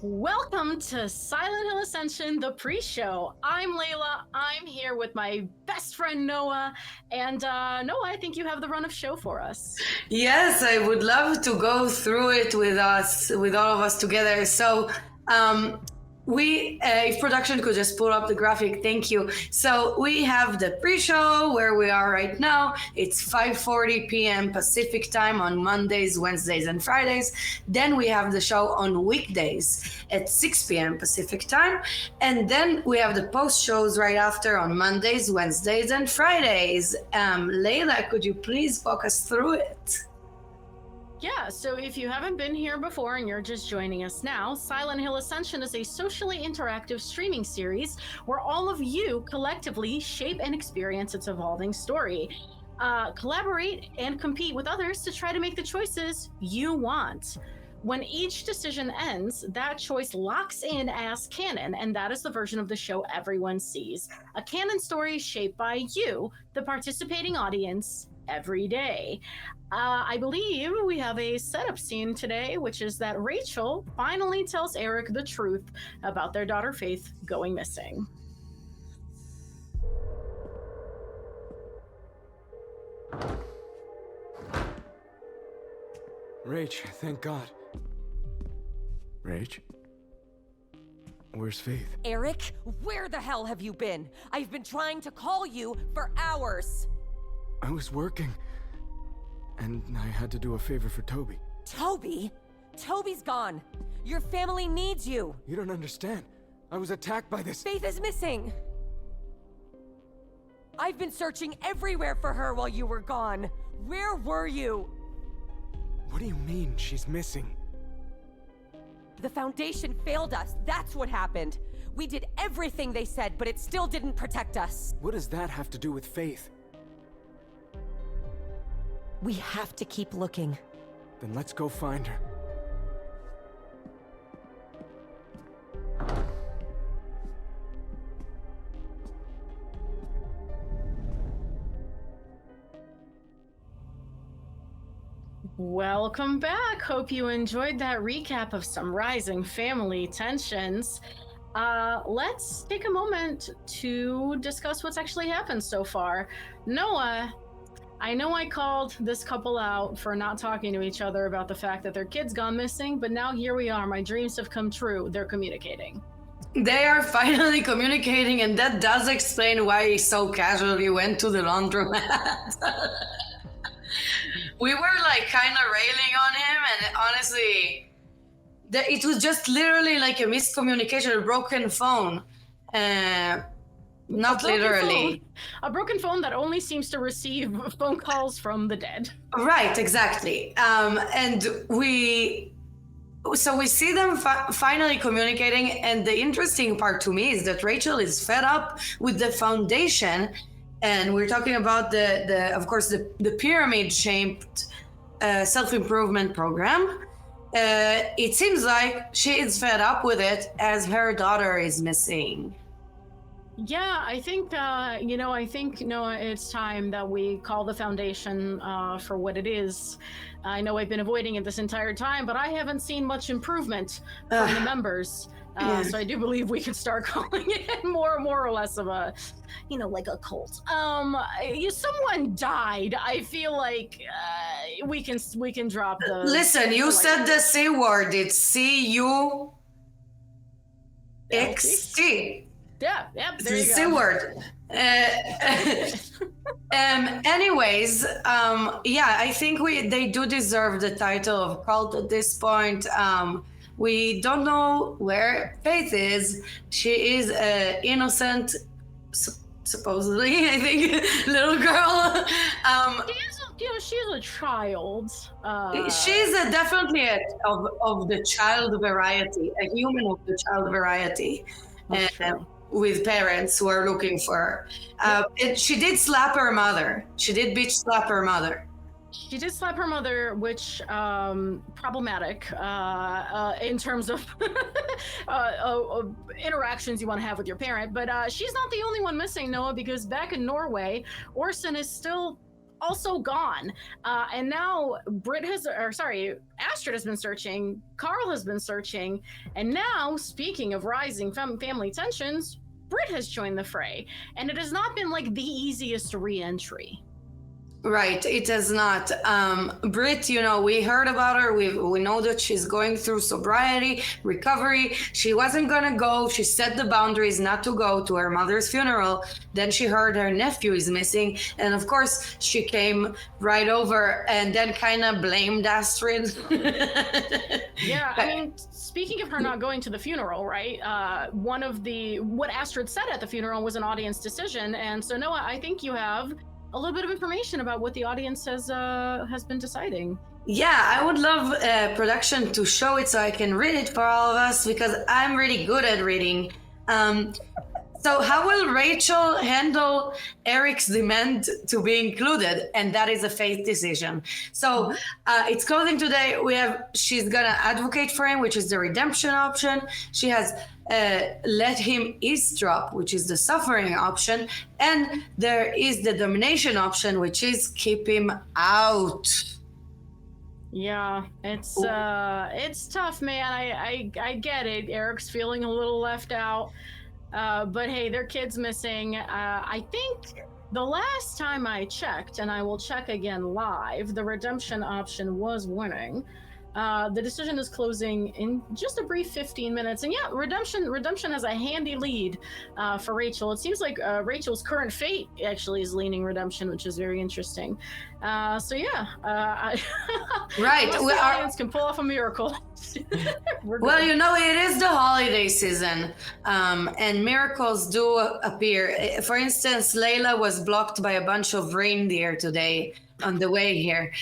Welcome to Silent Hill Ascension, the pre-show. I'm Layla. I'm here with my best friend Noah. And Noah, I think you have the run of show for us. Yes, I would love to go through it with all of us together. So, if production could just pull up the graphic, thank you. So we have the pre-show where we are right now. It's 5:40 p.m. Pacific time on Mondays, Wednesdays, and Fridays. Then we have the show on weekdays at 6 p.m. Pacific time. And then we have the post-shows right after on Mondays, Wednesdays, and Fridays. Layla, could you please walk us through it? Yeah, so if you haven't been here before and you're just joining us now, Silent Hill Ascension is a socially interactive streaming series where all of you collectively shape and experience its evolving story. Collaborate and compete with others to try to make the choices you want. When each decision ends, that choice locks in as canon, and that is the version of the show everyone sees. A canon story shaped by you, the participating audience, every day. I believe we have a setup scene today, which is that Rachel finally tells Eric the truth about their daughter Faith going missing. Rach, thank God. Rach? Where's Faith? Eric, where the hell have you been? I've been trying to call you for hours. I was working. And I had to do a favor for Toby. Toby? Toby's gone. Your family needs you. You don't understand. I was attacked by this. Faith is missing. I've been searching everywhere for her while you were gone. Where were you? What do you mean she's missing? The Foundation failed us. That's what happened. We did everything they said, but it still didn't protect us. What does that have to do with Faith? We have to keep looking. Then let's go find her. Welcome back. Hope you enjoyed that recap of some rising family tensions. Let's take a moment to discuss what's actually happened so far. Noah, I know I called this couple out for not talking to each other about the fact that their kid's gone missing, but now here we are. My dreams have come true. They're communicating. They are finally communicating, and that does explain why he so casually went to the laundromat. We were like kind of railing on him, and honestly, it was just literally like a miscommunication, a broken phone. Not literally. A broken phone that only seems to receive phone calls from the dead. Right, exactly. And we see them finally communicating, and the interesting part to me is that Rachel is fed up with the Foundation, and we're talking about the pyramid-shaped self-improvement program. It seems like she is fed up with it as her daughter is missing. Yeah, I think, Noah, it's time that we call the Foundation for what it is. I know I've been avoiding it this entire time, but I haven't seen much improvement from the members. So I do believe we can start calling it more or less of a, like a cult. Someone died. I feel like we can drop the... Listen, you said the C word. It's C-U-X-T. Yeah, there you go. C word. Anyways, I think they do deserve the title of cult at this point. We don't know where Faith is. She is an innocent, supposedly, I think, little girl. She's a child. She's definitely of the child variety, a human of the child variety. With parents who are looking for her. She did slap her mother. She did bitch slap her mother. She did slap her mother, which problematic in terms of interactions you want to have with your parent. But she's not the only one missing, Noah, because back in Norway, Orson is still also gone. And now Astrid has been searching, Carl has been searching, and now, speaking of rising family tensions, Britt has joined the fray. And it has not been like the easiest re-entry. Right, it has not. Brit, we heard about her. We know that she's going through sobriety, recovery. She wasn't gonna go. She set the boundaries not to go to her mother's funeral. Then she heard her nephew is missing. And of course, she came right over and then kind of blamed Astrid. Yeah, I mean, speaking of her not going to the funeral, right? What Astrid said at the funeral was an audience decision. And so, Noah, I think you have a little bit of information about what the audience has been deciding. Yeah, I would love production to show it so I can read it for all of us, because I'm really good at reading. So how will Rachel handle Eric's demand to be included? And that is a fate decision. So it's closing today. She's gonna advocate for him, which is the redemption option. She has let him eavesdrop, which is the suffering option. And there is the domination option, which is keep him out. Yeah, it's tough, man. I get it. Eric's feeling a little left out. But hey, their kid's missing. I think the last time I checked, and I will check again live, the redemption option was winning. The decision is closing in just a brief 15 minutes. And yeah, redemption has a handy lead for Rachel. It seems like Rachel's current fate actually is leaning redemption, which is very interesting. So yeah, right. The audience can pull off a miracle. Well, it is the holiday season, and miracles do appear. For instance, Layla was blocked by a bunch of reindeer today on the way here.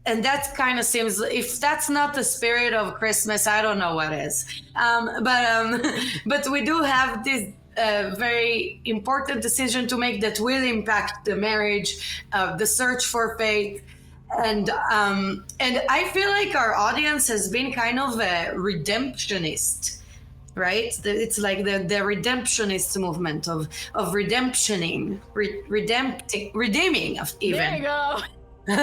And that kind of seems, if that's not the spirit of Christmas, I don't know what is. But we do have this very important decision to make that will impact the marriage, the search for faith. And I feel like our audience has been kind of a redemptionist, right? It's like the redemptionist movement of redemptioning, redeeming even. There you go. But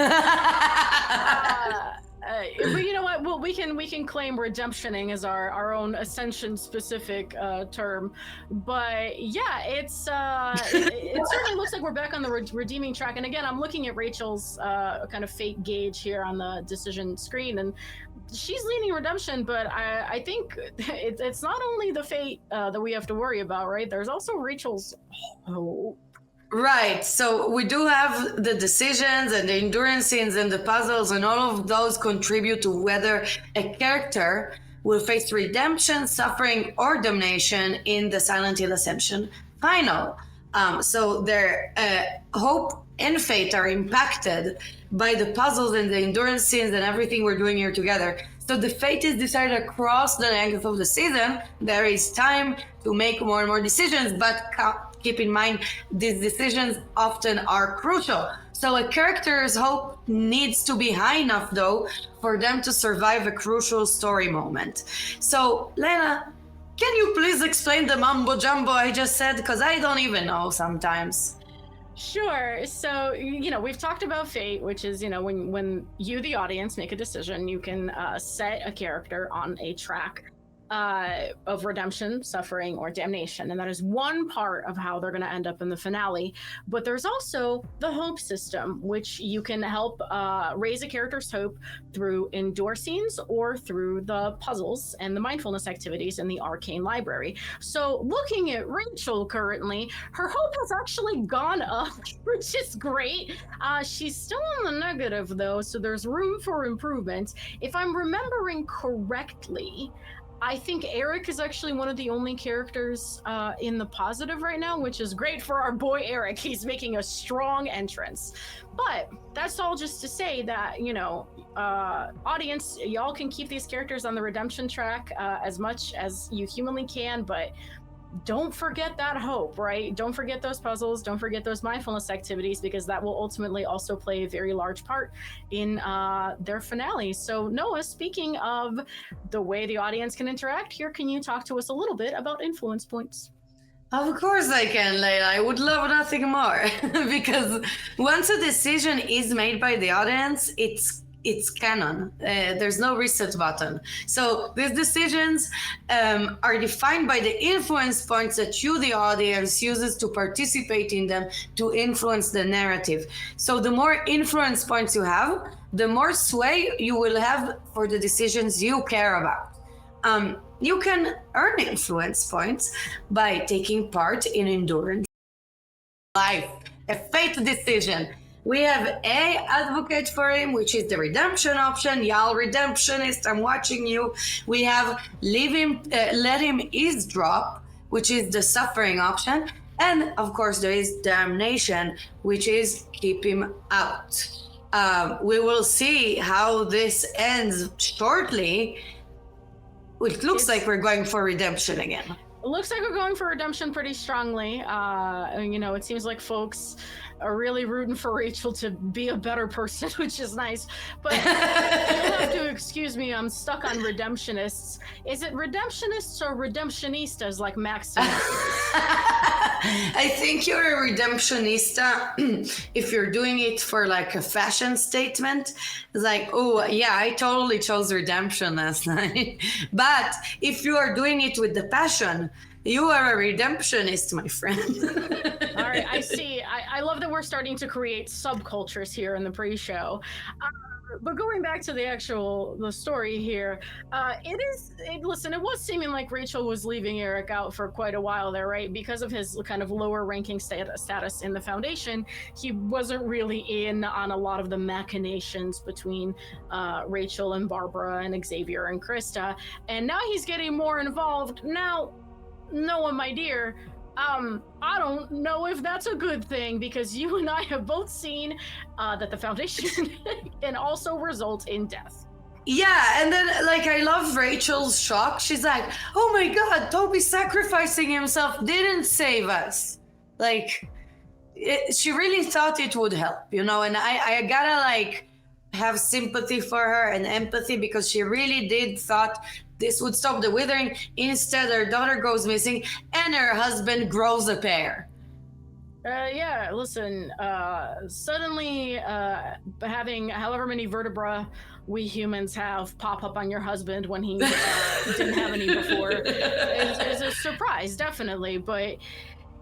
you know what? Well, we can claim redemptioning as our own Ascension specific term. But yeah, it certainly looks like we're back on the redeeming track. And again, I'm looking at Rachel's kind of fate gauge here on the decision screen, and she's leaning redemption. But I think it's not only the fate that we have to worry about, right? There's also Rachel's hope. Right. So we do have the decisions and the endurance scenes and the puzzles, and all of those contribute to whether a character will face redemption, suffering, or damnation in the Silent Hill Ascension final. So their hope and fate are impacted by the puzzles and the endurance scenes and everything we're doing here together. So the fate is decided across the length of the season. There is time to make more and more decisions, but keep in mind, these decisions often are crucial. So a character's hope needs to be high enough, though, for them to survive a crucial story moment. So, Lena, can you please explain the mumbo jumbo I just said? Because I don't even know sometimes. Sure. So, we've talked about fate, which is, when you, the audience, make a decision, you can set a character on a track of redemption, suffering, or damnation. And that is one part of how they're going to end up in the finale. But there's also the hope system, which you can help raise a character's hope through indoor scenes or through the puzzles and the mindfulness activities in the arcane library. So looking at Rachel currently, her hope has actually gone up, which is great. She's still on the negative, though, so there's room for improvement. If I'm remembering correctly, I think Eric is actually one of the only characters in the positive right now, which is great for our boy Eric. He's making a strong entrance. But that's all just to say that, audience, y'all can keep these characters on the redemption track as much as you humanly can, but don't forget that hope, right? Don't forget those puzzles. Don't forget those mindfulness activities, because that will ultimately also play a very large part in their finale. So, Noah, speaking of the way the audience can interact here, can you talk to us a little bit about influence points? Of course I can, Layla. I would love nothing more. Because once a decision is made by the audience, it's canon. There's no reset button. So these decisions are defined by the influence points that you, the audience, uses to participate in them to influence the narrative. So the more influence points you have, the more sway you will have for the decisions you care about. You can earn influence points by taking part in endurance life, a fate decision. We have A, advocate for him, which is the redemption option. Y'all redemptionist, I'm watching you. We have let him eavesdrop, which is the suffering option. And of course, there is damnation, which is keep him out. We will see how this ends shortly. It looks like we're going for redemption again. It looks like we're going for redemption pretty strongly. It seems like folks are really rooting for Rachel to be a better person, which is nice. But you'll have to excuse me, I'm stuck on redemptionists. Is it redemptionists or redemptionistas like Max? I think you're a redemptionista if you're doing it for like a fashion statement. It's like, oh yeah, I totally chose redemption last night. But if you are doing it with the passion, you are a redemptionist, my friend. All right, I see. I love that we're starting to create subcultures here in the pre-show. But going back to the story here, listen, it was seeming like Rachel was leaving Eric out for quite a while there, right? Because of his kind of lower ranking status in the Foundation, he wasn't really in on a lot of the machinations between Rachel and Barbara and Xavier and Krista. And now he's getting more involved. Now, Noah, my dear, I don't know if that's a good thing, because you and I have both seen that the Foundation can also result in death. Yeah, and then I love Rachel's shock. She's like, oh my god, Toby sacrificing himself didn't save us. She really thought it would help, and I gotta have sympathy for her and empathy, because she really did thought this would stop the withering. Instead, her daughter goes missing and her husband grows a pair. Yeah, listen, suddenly having however many vertebra we humans have pop up on your husband when he didn't have any before is a surprise, definitely, but...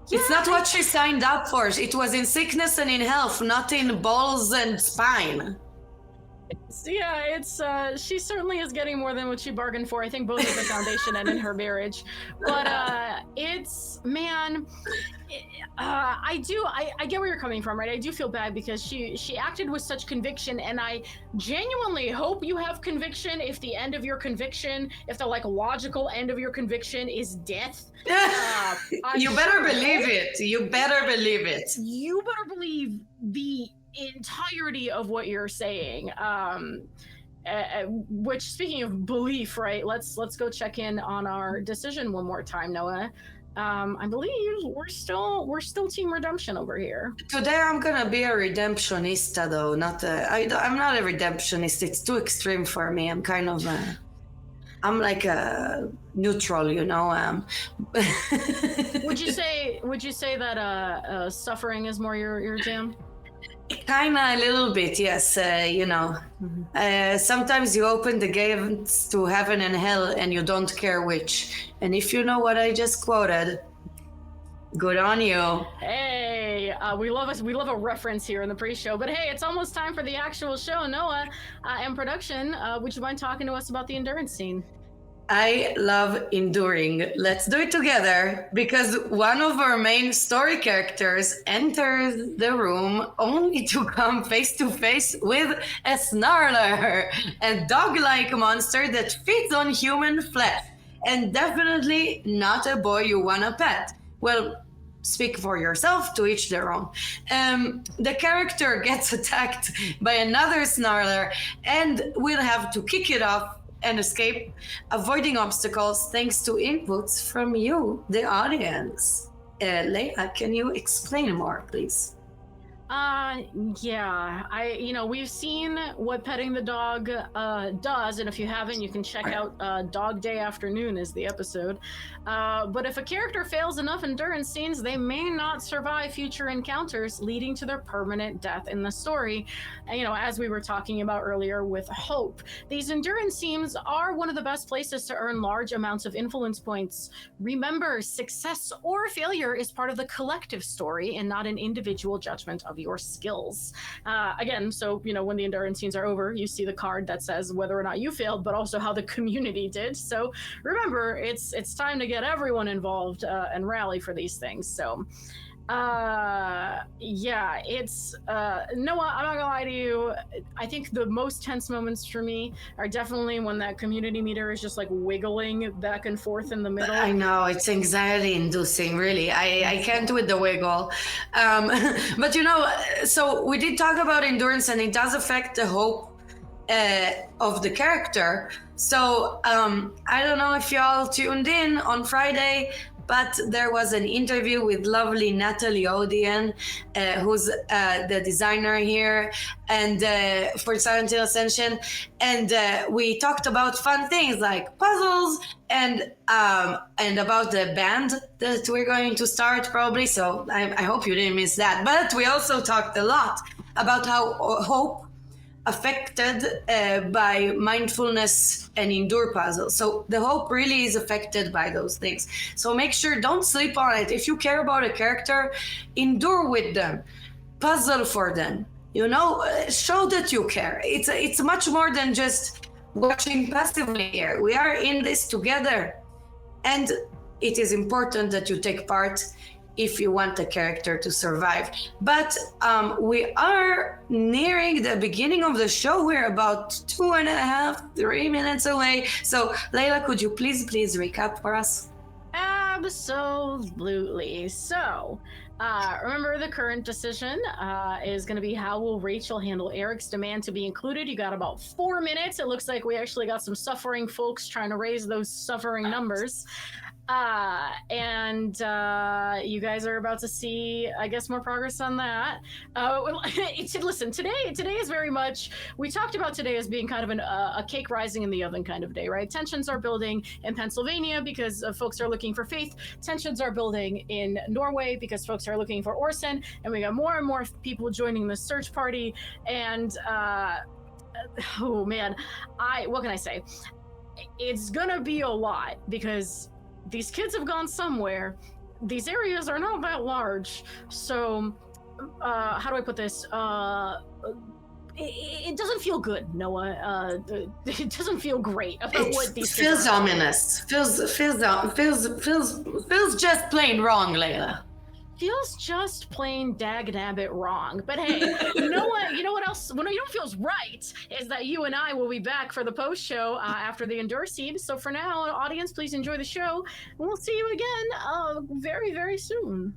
Yeah, it's not what she signed up for. It was in sickness and in health, not in balls and spine. She certainly is getting more than what she bargained for, I think, both in the Foundation and in her marriage. But I get where you're coming from, right? I do feel bad because she acted with such conviction, and I genuinely hope you have conviction if the end of your conviction, if the logical end of your conviction is death. You better believe it. You better believe it. You better believe the entirety of what you're saying. Which, speaking of belief, right? Let's go check in on our decision one more time, Noah. I believe we're still Team Redemption over here. Today I'm gonna be a redemptionista, though. I'm not a redemptionist. It's too extreme for me. I'm kind of I'm like a neutral, Would you say that suffering is more your jam? Kinda, a little bit, yes. Sometimes you open the gates to heaven and hell and you don't care which. And if you know what I just quoted, good on you. Hey, we love a reference here in the pre-show. But hey, it's almost time for the actual show. Noah and production, would you mind talking to us about the endurance scene? I love enduring. Let's do it together, because one of our main story characters enters the room only to come face to face with a snarler, a dog-like monster that feeds on human flesh, and definitely not a boy you wanna pet. Well, speak for yourself, to each their own. The character gets attacked by another snarler and will have to kick it off and escape, avoiding obstacles thanks to inputs from you, the audience. Leia, can you explain more, please? Uh, yeah. We've seen what petting the dog does, and if you haven't, you can check out Dog Day Afternoon is the episode. But if a character fails enough endurance scenes, they may not survive future encounters, leading to their permanent death in the story. And, as we were talking about earlier with Hope, these endurance scenes are one of the best places to earn large amounts of influence points. Remember, success or failure is part of the collective story and not an individual judgment of your skills. Again, so when the endurance scenes are over, you see the card that says whether or not you failed, but also how the community did. So remember, it's time to get everyone involved and rally for these things. So yeah, it's Noah, I'm not gonna lie to you, I think the most tense moments for me are definitely when that community meter is just like wiggling back and forth in the middle. I know, it's anxiety inducing, really. I can't with the wiggle. But so we did talk about endurance, and it does affect the hope of the character. So I don't know if y'all tuned in on Friday, but there was an interview with lovely Natalie Odian, who's the designer here and for Silent Hill Ascension. And we talked about fun things like puzzles and about the band that we're going to start probably. So I hope you didn't miss that. But we also talked a lot about how hope affected by mindfulness and endure puzzles. So the hope really is affected by those things. So make sure, don't sleep on it. If you care about a character, endure with them, puzzle for them, show that you care. It's much more than just watching passively here. We are in this together, and it is important that you take part if you want the character to survive. But we are nearing the beginning of the show. We're about 2.5, 3 minutes away. So Layla, could you please recap for us? Absolutely. So remember, the current decision is going to be how will Rachel handle Eric's demand to be included. You got about 4 minutes. It looks like we actually got some suffering folks trying to raise those suffering numbers. And you guys are about to see, I guess, more progress on that. Listen, today is very much, we talked about today as being kind of a cake rising in the oven kind of day, right? Tensions are building in Pennsylvania because folks are looking for Faith. Tensions are building in Norway because folks are looking for Orson. And we got more and more people joining the search party. And, oh man, what can I say? It's gonna be a lot because these kids have gone somewhere. These areas are not that large. So, how do I put this? It doesn't feel good, Noah. It doesn't feel great about what these feels ominous. Feels just plain wrong, Layla. Feels just plain dag-nabbit wrong. But hey, you know what else? What feels right is that you and I will be back for the post show after the Endure scene. So for now, audience, please enjoy the show. And we'll see you again very, very soon.